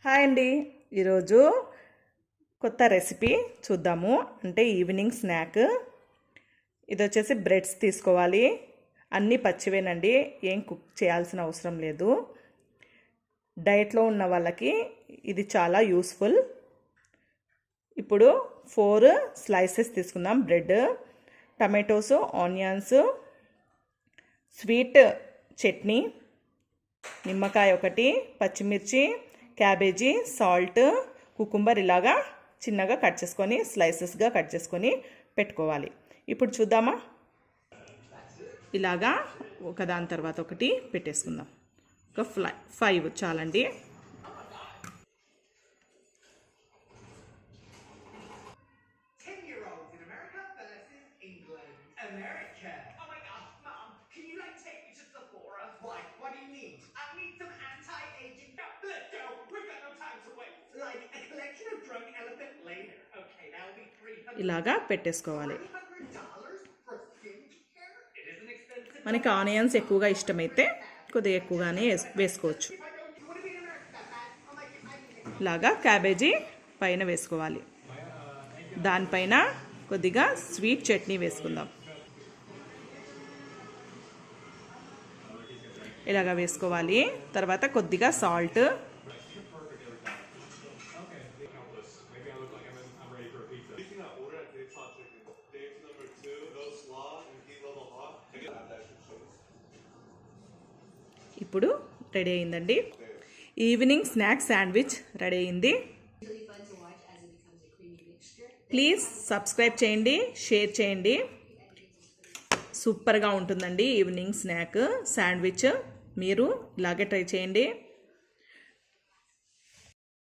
Hi అండి, ఈరోజు కొత్త రెసిపీ చూద్దాము. అంటే ఈవినింగ్ స్నాక్. ఇది వచ్చేసి బ్రెడ్స్ తీసుకోవాలి. అన్నీ పచ్చివేనండి, ఏం కుక్ చేయాల్సిన అవసరం లేదు. డైట్లో ఉన్న వాళ్ళకి ఇది చాలా యూస్ఫుల్. ఇప్పుడు 4 స్లైసెస్ తీసుకుందాం bread. Tomatoes, onions, sweet chutney, నిమ్మకాయ ఒకటి, పచ్చిమిర్చి, క్యాబేజీ, సాల్ట్, కుకుంబర్ ఇలాగా చిన్నగా కట్ చేసుకొని స్లైసెస్గా కట్ చేసుకొని పెట్టుకోవాలి. ఇప్పుడు చూద్దామా. ఇలాగా ఒకదాని తర్వాత ఒకటి పెట్టేసుకుందాం. ఒక 5 చాలండి. ఇలాగా పెట్టేసుకోవాలి. మనకి ఆనియన్స్ ఎక్కువగా ఇష్టమైతే కొద్దిగా ఎక్కువగానే వేసుకోవచ్చు. ఇలాగా క్యాబేజీ పైన వేసుకోవాలి. దానిపైన కొద్దిగా స్వీట్ చట్నీ వేసుకుందాం. ఇలాగా వేసుకోవాలి. తర్వాత కొద్దిగా సాల్ట్, ఇప్పుడు రెడీ అయిందండి. ఈవినింగ్ స్నాక్ శాండ్విచ్ రెడీ అయింది. ప్లీజ్ సబ్స్క్రైబ్ చేయండి, షేర్ చేయండి. సూపర్గా ఉంటుందండి ఈవినింగ్ స్నాక్ శాండ్విచ్. మీరు ఇలాగే ట్రై చేయండి.